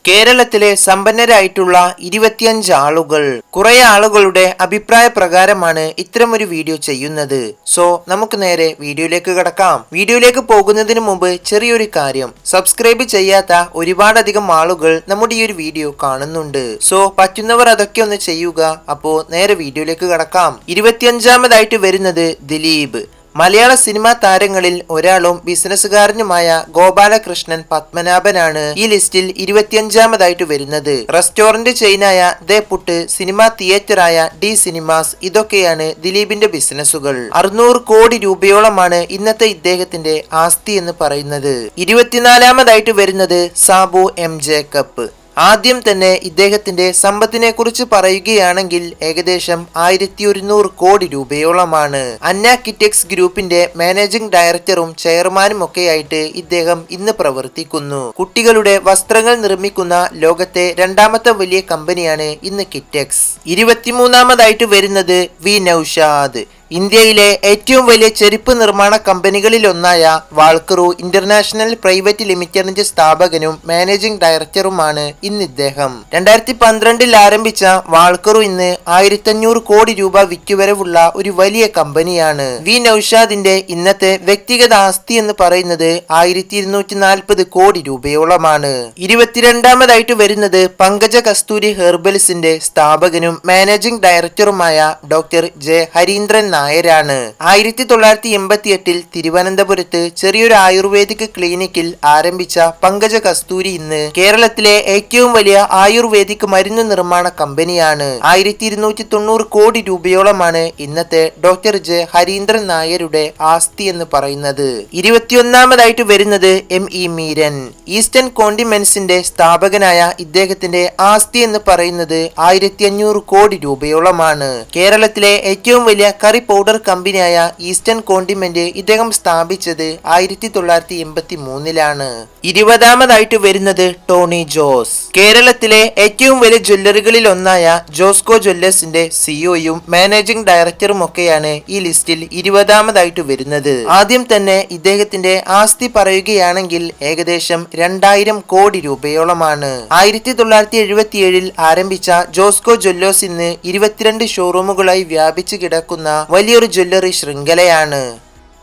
കേരളത്തിലെ സമ്പന്നരായിട്ടുള്ള 25 ആളുകൾ. കുറെ ആളുകളുടെ അഭിപ്രായ പ്രകാരമാണ് ഇത്തരമൊരു വീഡിയോ ചെയ്യുന്നത്. സോ നമുക്ക് നേരെ വീഡിയോയിലേക്ക് കടക്കാം. വീഡിയോയിലേക്ക് പോകുന്നതിന് മുമ്പ് ചെറിയൊരു കാര്യം, സബ്സ്ക്രൈബ് ചെയ്യാത്ത ഒരുപാടധികം ആളുകൾ നമ്മുടെ ഈ ഒരു വീഡിയോ കാണുന്നുണ്ട്. സോ പറ്റുന്നവർ അതൊക്കെ ഒന്ന് ചെയ്യുക. അപ്പോ നേരെ വീഡിയോയിലേക്ക് കടക്കാം. 25-ാമതായിട്ട് വരുന്നത് ദിലീപ്. മലയാള സിനിമാ താരങ്ങളിൽ ഒരാളും ബിസിനസ്സുകാരനുമായ ഗോപാലകൃഷ്ണൻ പത്മനാഭനാണ് ഈ ലിസ്റ്റിൽ 25-ാമതായിട്ട് വരുന്നത്. റെസ്റ്റോറന്റ് ചെയിനായ ദേ പുട്ട്, സിനിമാ തിയേറ്ററായ ഡി സിനിമാസ്, ഇതൊക്കെയാണ് ദിലീപിന്റെ ബിസിനസ്സുകൾ. 600 കോടി രൂപയോളമാണ് ഇന്നത്തെ ഇദ്ദേഹത്തിന്റെ ആസ്തി എന്ന് പറയുന്നത്. 24-ാമതായിട്ട് വരുന്നത് സാബു എം ജേക്കബ്. ആദ്യം തന്നെ ഇദ്ദേഹത്തിന്റെ സമ്പത്തിനെ കുറിച്ച് പറയുകയാണെങ്കിൽ ഏകദേശം 1100 കോടി രൂപയോളമാണ്. അന്ന കിറ്റെക്സ് ഗ്രൂപ്പിന്റെ മാനേജിംഗ് ഡയറക്ടറും ചെയർമാനും ഒക്കെയായിട്ട് ഇദ്ദേഹം ഇന്ന് പ്രവർത്തിക്കുന്നു. കുട്ടികളുടെ വസ്ത്രങ്ങൾ നിർമ്മിക്കുന്ന ലോകത്തെ രണ്ടാമത്തെ വലിയ കമ്പനിയാണ് ഇന്ന് കിറ്റെക്സ്. 23-ാമതായിട്ട് വരുന്നത് വി നൌഷാദ്. ഇന്ത്യയിലെ ഏറ്റവും വലിയ ചെരുപ്പ് നിർമ്മാണ കമ്പനികളിൽ ഒന്നായ വാൾക്കറു ഇന്റർനാഷണൽ പ്രൈവറ്റ് ലിമിറ്റഡിന്റെ സ്ഥാപകനും മാനേജിംഗ് ഡയറക്ടറുമാണ് ഇന്ന് ഇദ്ദേഹം. 2012-ൽ ആരംഭിച്ച വാൾക്കറു ഇന്ന് 1500 കോടി രൂപ വിറ്റുവരവുള്ള ഒരു വലിയ കമ്പനിയാണ്. വി നൌഷാദിന്റെ ഇന്നത്തെ വ്യക്തിഗത ആസ്തി എന്ന് പറയുന്നത് 1240 കോടി രൂപയോളമാണ്. 22-ാമതായിട്ട് വരുന്നത് പങ്കജ കസ്തൂരി ഹെർബൽസിന്റെ സ്ഥാപകനും മാനേജിംഗ് ഡയറക്ടറുമായ ഡോക്ടർ ജെ ഹരീന്ദ്രൻ നായരാണ്. 1988-ൽ തിരുവനന്തപുരത്ത് ചെറിയൊരു ആയുർവേദിക് ക്ലിനിക്കിൽ ആരംഭിച്ച പങ്കജ കസ്തൂരി ഇന്ന് കേരളത്തിലെ ഏറ്റവും വലിയ ആയുർവേദിക് മരുന്ന് നിർമ്മാണ കമ്പനിയാണ്. 1290 കോടി രൂപയോളമാണ് ഇന്നത്തെ ഡോക്ടർ ജെ ഹരീന്ദ്രൻ നായരുടെ ആസ്തി എന്ന് പറയുന്നത്. 21-ാമതായിട്ട് വരുന്നത് എം ഇ മീരൻ. ഈസ്റ്റേൺ കോണ്ടിമെന്റ്സിന്റെ സ്ഥാപകനായ ഇദ്ദേഹത്തിന്റെ ആസ്തി എന്ന് പറയുന്നത് 1500 കോടി രൂപയോളമാണ്. കേരളത്തിലെ ഏറ്റവും വലിയ കറി പൗഡർ കമ്പനിയായ ഈസ്റ്റേൺ കോണ്ടിമെന്റ് ഇദ്ദേഹം സ്ഥാപിച്ചത് 1983-ലാണ്. 20-ാമതായിട്ട് വരുന്നത് ടോണി ജോസ്. കേരളത്തിലെ ഏറ്റവും വലിയ ജ്വല്ലറികളിൽ ഒന്നായ ജോസ്കോ ജ്വല്ലേഴ്സിന്റെ സിഇഒയും മാനേജിംഗ് ഡയറക്ടറും ഒക്കെയാണ് ഈ ലിസ്റ്റിൽ 20-ാമതായിട്ട് വരുന്നത്. ആദ്യം തന്നെ ഇദ്ദേഹത്തിന്റെ ആസ്തി പറയുകയാണെങ്കിൽ ഏകദേശം 2000 കോടി രൂപയോളമാണ്. 1977-ൽ ആരംഭിച്ച ജോസ്കോ ജ്വല്ലേഴ്സ് ഇന്ന് 22 ഷോറൂമുകളായി വ്യാപിച്ചു കിടക്കുന്ന വലിയൊരു ജ്വല്ലറി ശൃംഖലയാണ്.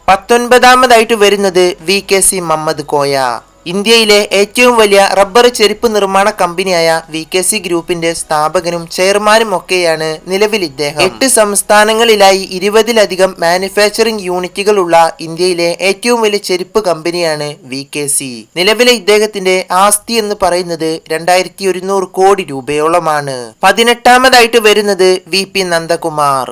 19-ാമതായിട്ട് വരുന്നത് V K C Muhammad Koya. ഇന്ത്യയിലെ ഏറ്റവും വലിയ റബ്ബർ ചെരുപ്പ് നിർമ്മാണ കമ്പനിയായ വി കെ സി ഗ്രൂപ്പിന്റെ സ്ഥാപകനും ചെയർമാനും ഒക്കെയാണ് നിലവിൽ ഇദ്ദേഹം. 8 സംസ്ഥാനങ്ങളിലായി 20-ലധികം മാനുഫാക്ചറിംഗ് യൂണിറ്റുകളുള്ള ഇന്ത്യയിലെ ഏറ്റവും വലിയ ചെരുപ്പ് കമ്പനിയാണ് വി കെ സി. നിലവിലെ ഇദ്ദേഹത്തിന്റെ ആസ്തി എന്ന് പറയുന്നത് 2100 കോടി രൂപയോളമാണ്. 18-ാമതായിട്ട് വരുന്നത് വി പി നന്ദകുമാർ.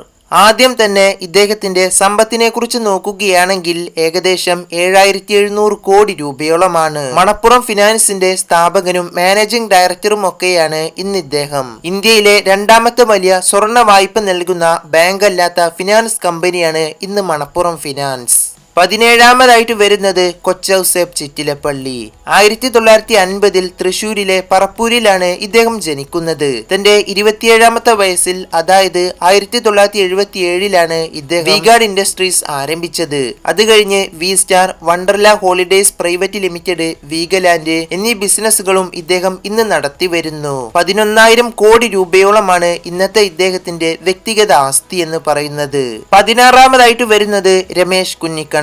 ആദ്യം തന്നെ ഇദ്ദേഹത്തിന്റെ സമ്പത്തിനെ കുറിച്ച് നോക്കുകയാണെങ്കിൽ ഏകദേശം 7700 കോടി രൂപയോളമാണ്. മണപ്പുറം ഫിനാൻസിന്റെ സ്ഥാപകനും മാനേജിംഗ് ഡയറക്ടറും ഒക്കെയാണ് ഇന്ന് ഇദ്ദേഹം. ഇന്ത്യയിലെ രണ്ടാമത്തെ വലിയ സ്വർണ്ണ വായ്പ നൽകുന്ന ബാങ്ക് അല്ലാത്ത ഫിനാൻസ് കമ്പനിയാണ് ഇന്ന് മണപ്പുറം ഫിനാൻസ്. 17-ാമതായിട്ട് വരുന്നത് കൊച്ചൌസേപ്പ് ചിറ്റിലപ്പള്ളി. 1950-ൽ തൃശൂരിലെ പറപ്പൂരിലാണ് ഇദ്ദേഹം ജനിക്കുന്നത്. തന്റെ 27-ാമത്തെ വയസ്സിൽ, അതായത് 1977-ലാണ് ഇദ്ദേഹം വി ഗാർഡ് ഇൻഡസ്ട്രീസ് ആരംഭിച്ചത്. അത് കഴിഞ്ഞ് V star, Wonderla holidays private limited, Veegaland എന്നീ ബിസിനസ്സുകളും ഇദ്ദേഹം ഇന്ന് നടത്തി വരുന്നു. 11,000 കോടി രൂപയോളമാണ് ഇന്നത്തെ ഇദ്ദേഹത്തിന്റെ വ്യക്തിഗത ആസ്തി എന്ന് പറയുന്നത്. 16-ാമതായിട്ട് വരുന്നത് രമേശ് കുഞ്ഞിക്കണ്ണൻ.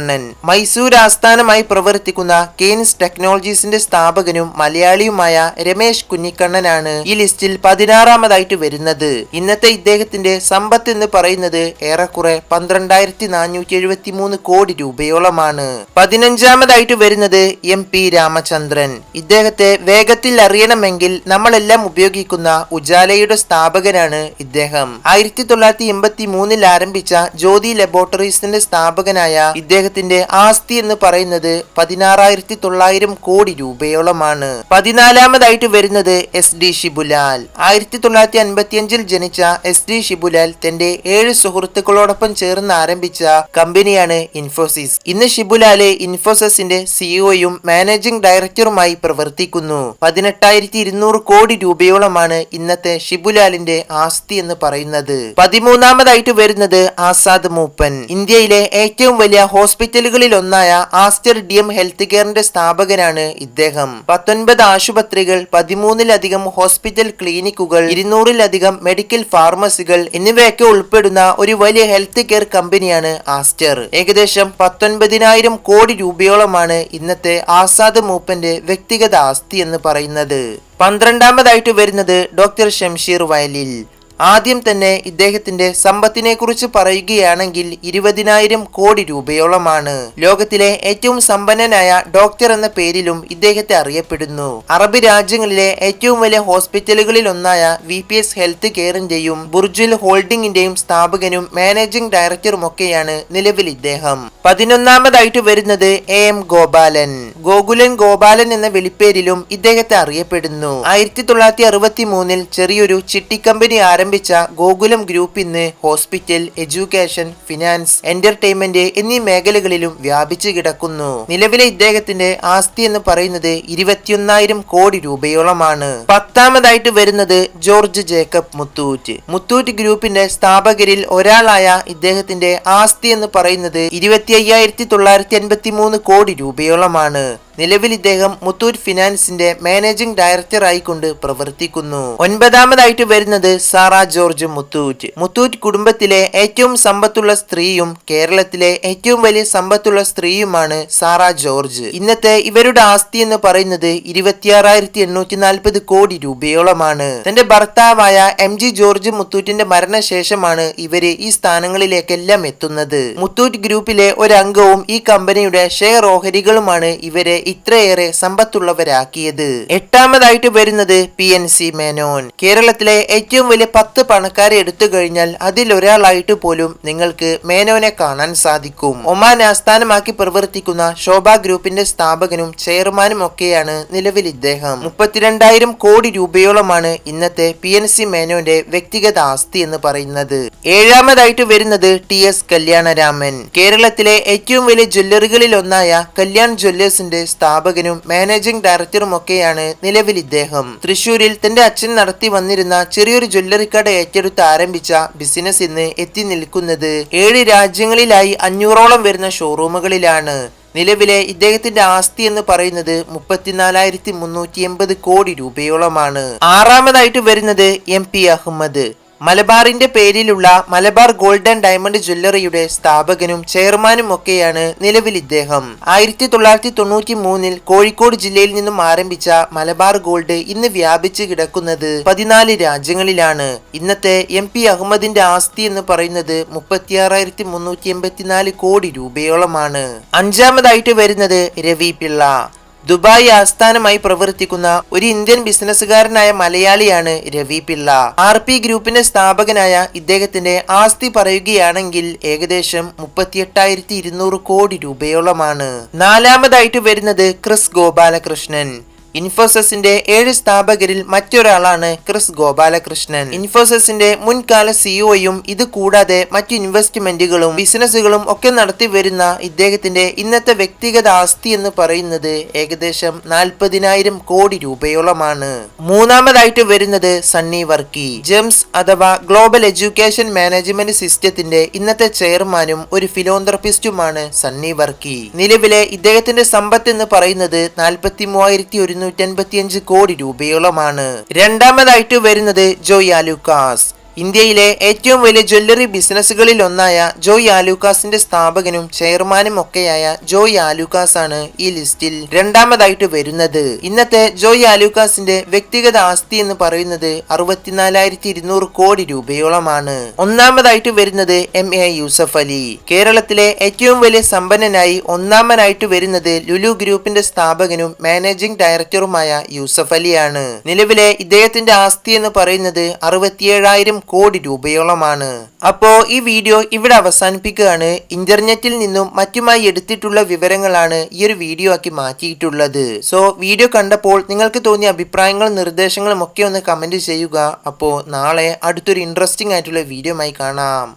മൈസൂർ ആസ്ഥാനമായി പ്രവർത്തിക്കുന്ന കെയ്ൻസ് ടെക്നോളജീസിന്റെ സ്ഥാപകനും മലയാളിയുമായ രമേശ് കുഞ്ഞിക്കണ്ണനാണ് ഈ ലിസ്റ്റിൽ 16-ാമതായിട്ട് വരുന്നത്. ഇന്നത്തെ ഇദ്ദേഹത്തിന്റെ സമ്പത്ത് എന്ന് പറയുന്നത് ഏറെക്കുറെ 12,473 കോടി രൂപയോളമാണ്. 15-ാമതായിട്ട് വരുന്നത് എം പി രാമചന്ദ്രൻ. ഇദ്ദേഹത്തെ വേഗത്തിൽ അറിയണമെങ്കിൽ നമ്മളെല്ലാം ഉപയോഗിക്കുന്ന ഉജാലയുടെ സ്ഥാപകനാണ് ഇദ്ദേഹം. 1983-ൽ ആരംഭിച്ച ജ്യോതി ലബോറട്ടറീസിന്റെ സ്ഥാപകനായ ഇദ്ദേഹത്തിന്റെ ആസ്തി എന്ന് പറയുന്നത് 16,900 കോടി രൂപയോളമാണ്. 14-ാമതായിട്ട് വരുന്നത് എസ് ഡി ഷിബുലാൽ. 1955-ൽ ജനിച്ച എസ് ഡി ഷിബുലാൽ തന്റെ 7 സുഹൃത്തുക്കളോടൊപ്പം ചേർന്ന് ആരംഭിച്ച കമ്പനിയാണ് ഇൻഫോസിസ്. ഇന്ന് ഷിബുലാല് ഇൻഫോസിസിന്റെ സിഇഒയും മാനേജിംഗ് ഡയറക്ടറുമായി പ്രവർത്തിക്കുന്നു. 18,200 കോടി രൂപയോളമാണ് ഇന്നത്തെ ഷിബുലാലിന്റെ ആസ്തി എന്ന് പറയുന്നത്. 13-ാമതായിട്ട് വരുന്നത് ആസാദ് മൂപ്പൻ. ഇന്ത്യയിലെ ഏറ്റവും വലിയ ഹോസ്പിറ്റൽ ഹോസ്പിറ്റലുകളിൽ ഒന്നായ ആസ്റ്റർ DM ഹെൽത്ത് കെയറിന്റെ സ്ഥാപകനാണ് ഇദ്ദേഹം. 19 ആശുപത്രികൾ, 13-ലധികം ഹോസ്പിറ്റൽ ക്ലിനിക്കുകൾ, 200-ലധികം മെഡിക്കൽ ഫാർമസികൾ എന്നിവയൊക്കെ ഉൾപ്പെടുന്ന ഒരു വലിയ ഹെൽത്ത് കെയർ കമ്പനിയാണ് ആസ്റ്റർ. ഏകദേശം 19,000 കോടി രൂപയോളമാണ് ഇന്നത്തെ ആസാദ് മൂപ്പന്റെ വ്യക്തിഗത ആസ്തി എന്ന് പറയുന്നത്. 12-ാമതായിട്ട് വരുന്നത് ഡോക്ടർ ഷംഷീർ വയലിൽ. ആദ്യം തന്നെ ഇദ്ദേഹത്തിന്റെ സമ്പത്തിനെ കുറിച്ച് പറയുകയാണെങ്കിൽ 20,000 കോടി രൂപയോളമാണ്. ലോകത്തിലെ ഏറ്റവും സമ്പന്നനായ ഡോക്ടർ എന്ന പേരിലും ഇദ്ദേഹത്തെ അറിയപ്പെടുന്നു. അറബ് രാജ്യങ്ങളിലെ ഏറ്റവും വലിയ ഹോസ്പിറ്റലുകളിൽ ഒന്നായ VPS ഹെൽത്ത് കെയറിന്റെയും ബുർജുൽ ഹോൾഡിംഗിന്റെയും സ്ഥാപകനും മാനേജിംഗ് ഡയറക്ടറുമൊക്കെയാണ് നിലവിൽ ഇദ്ദേഹം. 11-ാമതായിട്ട് വരുന്നത് AM ഗോപാലൻ. ഗോകുലൻ ഗോപാലൻ എന്ന വിളിപ്പേരിലും ഇദ്ദേഹത്തെ അറിയപ്പെടുന്നു. 1963-ൽ ചെറിയൊരു ചിട്ടിക്കമ്പനി ആരംഭിച്ച ഗോകുലം ഗ്രൂപ്പ് ഇന്ന് ഹോസ്പിറ്റൽ, എഡ്യൂക്കേഷൻ, ഫിനാൻസ്, എന്റർടൈൻമെന്റ് എന്നീ മേഖലകളിലും വ്യാപിച്ചു കിടക്കുന്നു. നിലവിലെ ഇദ്ദേഹത്തിന്റെ ആസ്തി എന്ന് പറയുന്നത് 21,000 കോടി രൂപയോളമാണ്. 10-ാമതായിട്ട് വരുന്നത് ജോർജ് ജേക്കബ് മുത്തൂറ്റ്. മുത്തൂറ്റ് ഗ്രൂപ്പിന്റെ സ്ഥാപകരിൽ ഒരാളായ ഇദ്ദേഹത്തിന്റെ ആസ്തി എന്ന് പറയുന്നത് 25,983 കോടി രൂപയോളമാണ്. നിലവിൽ ഇദ്ദേഹം മുത്തൂറ്റ് ഫിനാൻസിന്റെ മാനേജിംഗ് ഡയറക്ടർ ആയിക്കൊണ്ട് പ്രവർത്തിക്കുന്നു. 9-ാമതായിട്ട് വരുന്നത് സാറ ജോർജ് മുത്തൂറ്റ്. മുത്തൂറ്റ് കുടുംബത്തിലെ ഏറ്റവും സമ്പത്തുള്ള സ്ത്രീയും കേരളത്തിലെ ഏറ്റവും വലിയ സമ്പത്തുള്ള സ്ത്രീയുമാണ് സാറ ജോർജ്. ഇന്നത്തെ ഇവരുടെ ആസ്തി എന്ന് പറയുന്നത് 26,840 കോടി രൂപയോളമാണ്. തന്റെ ഭർത്താവായ MG ജോർജ് മുത്തൂറ്റിന്റെ മരണശേഷമാണ് ഇവര് ഈ സ്ഥാനങ്ങളിലേക്കെല്ലാം എത്തുന്നത്. മുത്തൂറ്റ് ഗ്രൂപ്പിലെ ഒരു അംഗവും ഈ കമ്പനിയുടെ ഷെയർ ഓഹരികളുമാണ് ഇവരെ ഇത്രയേറെ സമ്പത്തുള്ളവരാക്കിയത്. 8-ാമതായിട്ട് വരുന്നത് PNC മേനോൻ. കേരളത്തിലെ ഏറ്റവും വലിയ 10 പണക്കാരെ എടുത്തു കഴിഞ്ഞാൽ അതിലൊരാളായിട്ട് പോലും നിങ്ങൾക്ക് മേനോനെ കാണാൻ സാധിക്കും. ഒമാൻ ആസ്ഥാനമാക്കി പ്രവർത്തിക്കുന്ന ശോഭ ഗ്രൂപ്പിന്റെ സ്ഥാപകനും ചെയർമാനും ഒക്കെയാണ് നിലവിൽ ഇദ്ദേഹം. 32,000 കോടി രൂപയോളമാണ് ഇന്നത്തെ PNC മേനോന്റെ വ്യക്തിഗത ആസ്തി എന്ന് പറയുന്നത്. 7-ാമതായിട്ട് വരുന്നത് TS കല്യാണരാമൻ. കേരളത്തിലെ ഏറ്റവും വലിയ ജ്വല്ലറികളിൽ ഒന്നായ കല്യാൺ ജ്വല്ലേഴ്സിന്റെ സ്ഥാപകനും മാനേജിംഗ് ഡയറക്ടറും ഒക്കെയാണ് നിലവിൽ ഇദ്ദേഹം. തൃശൂരിൽ തന്റെ അച്ഛൻ നടത്തി വന്നിരുന്ന ചെറിയൊരു ജ്വല്ലറി കട ഏറ്റെടുത്ത് ആരംഭിച്ച ബിസിനസ് ഇന്ന് എത്തി നിൽക്കുന്നത് 7 രാജ്യങ്ങളിലായി 500ഓളം വരുന്ന ഷോറൂമുകളിലാണ്. നിലവിലെ ഇദ്ദേഹത്തിന്റെ ആസ്തി എന്ന് പറയുന്നത് 34,380 കോടി രൂപയോളമാണ്. 6-ാമതായിട്ട് വരുന്നത് MP അഹമ്മദ്. മലബാറിന്റെ പേരിലുള്ള മലബാർ ഗോൾഡ് ആൻഡ് ഡയമണ്ട് ജ്വല്ലറിയുടെ സ്ഥാപകനും ചെയർമാനും ഒക്കെയാണ് നിലവിൽ ഇദ്ദേഹം. 1993-ൽ കോഴിക്കോട് ജില്ലയിൽ നിന്നും ആരംഭിച്ച മലബാർ ഗോൾഡ് ഇന്ന് വ്യാപിച്ചു കിടക്കുന്നത് 14 രാജ്യങ്ങളിലാണ്. ഇന്നത്തെ MP അഹമ്മദിന്റെ ആസ്തി എന്ന് പറയുന്നത് 36,384 കോടി രൂപയോളമാണ്. 5-ാമതായിട്ട് വരുന്നത് രവി പിള്ള. ദുബായ് ആസ്ഥാനമായി പ്രവർത്തിക്കുന്ന ഒരു ഇന്ത്യൻ ബിസിനസ്സുകാരനായ മലയാളിയാണ് രവി പിള്ള. RP ഗ്രൂപ്പിന്റെ സ്ഥാപകനായ ഇദ്ദേഹത്തിന്റെ ആസ്തി പറയുകയാണെങ്കിൽ ഏകദേശം 38,200 കോടി രൂപയോളമാണ്. 4-ാമതായിട്ട് വരുന്നത് ക്രിസ് ഗോപാലകൃഷ്ണൻ. ഇൻഫോസിസിന്റെ 7 സ്ഥാപകരിൽ മറ്റൊരാളാണ് ക്രിസ് ഗോപാലകൃഷ്ണൻ. ഇൻഫോസിസിന്റെ മുൻകാല CEOയും ഇത് കൂടാതെ മറ്റു ഇൻവെസ്റ്റ്മെന്റുകളും ബിസിനസ്സുകളും ഒക്കെ നടത്തി വരുന്ന ഇദ്ദേഹത്തിന്റെ ഇന്നത്തെ വ്യക്തിഗത ആസ്തി എന്ന് പറയുന്നത് ഏകദേശം 40,000 കോടി രൂപയോളമാണ്. 3-ാമതായിട്ട് വരുന്നത് സണ്ണി വർക്കി. ജെംസ് അഥവാ ഗ്ലോബൽ എഡ്യൂക്കേഷൻ മാനേജ്മെന്റ് സിസ്റ്റത്തിന്റെ ഇന്നത്തെ ചെയർമാനും ഒരു ഫിലോന്ത്രപ്പിസ്റ്റുമാണ് സണ്ണി വർക്കി. നിലവിലെ ഇദ്ദേഹത്തിന്റെ സമ്പത്ത് എന്ന് പറയുന്നത് 43,185 കോടി രൂപയോളമാണ്. 2-ാമതായിട്ട് വരുന്നത് ജോയ് ആലുക്കാസ്. ഇന്ത്യയിലെ ഏറ്റവും വലിയ ജ്വല്ലറി ബിസിനസ്സുകളിൽ ഒന്നായ ജോയ് ആലുക്കാസിന്റെ സ്ഥാപകനും ചെയർമാനും ഒക്കെയായ ജോയ് ആലുക്കാസ് ആണ് ഈ ലിസ്റ്റിൽ 2-ാമതായിട്ട് വരുന്നത്. ഇന്നത്തെ ജോയ് ആലുക്കാസിന്റെ വ്യക്തിഗത ആസ്തി എന്ന് പറയുന്നത് 64,200 കോടി രൂപയോളമാണ്. 1-ാമതായിട്ട് വരുന്നത് MA യൂസഫ് അലി. കേരളത്തിലെ ഏറ്റവും വലിയ സമ്പന്നനായി 1-ാമനായിട്ട് വരുന്നത് ലുലു ഗ്രൂപ്പിന്റെ സ്ഥാപകനും മാനേജിംഗ് ഡയറക്ടറുമായ യൂസഫ് അലിയാണ്. നിലവിലെ ഇദ്ദേഹത്തിന്റെ ആസ്തി എന്ന് പറയുന്നത് 67,000 കോടി രൂപയോളമാണ്. അപ്പോ ഈ വീഡിയോ ഇവിടെ അവസാനിപ്പിക്കുകയാണ്. ഇന്റർനെറ്റിൽ നിന്നും മറ്റുമായി എടുത്തിട്ടുള്ള വിവരങ്ങളാണ് ഈ ഒരു വീഡിയോ ആക്കി മാറ്റിയിട്ടുള്ളത്. സോ വീഡിയോ കണ്ടപ്പോൾ നിങ്ങൾക്ക് തോന്നിയ അഭിപ്രായങ്ങളും നിർദ്ദേശങ്ങളും ഒക്കെ ഒന്ന് കമന്റ് ചെയ്യുക. അപ്പോൾ നാളെ അടുത്തൊരു ഇൻട്രസ്റ്റിംഗ് ആയിട്ടുള്ള വീഡിയോ ആയി കാണാം.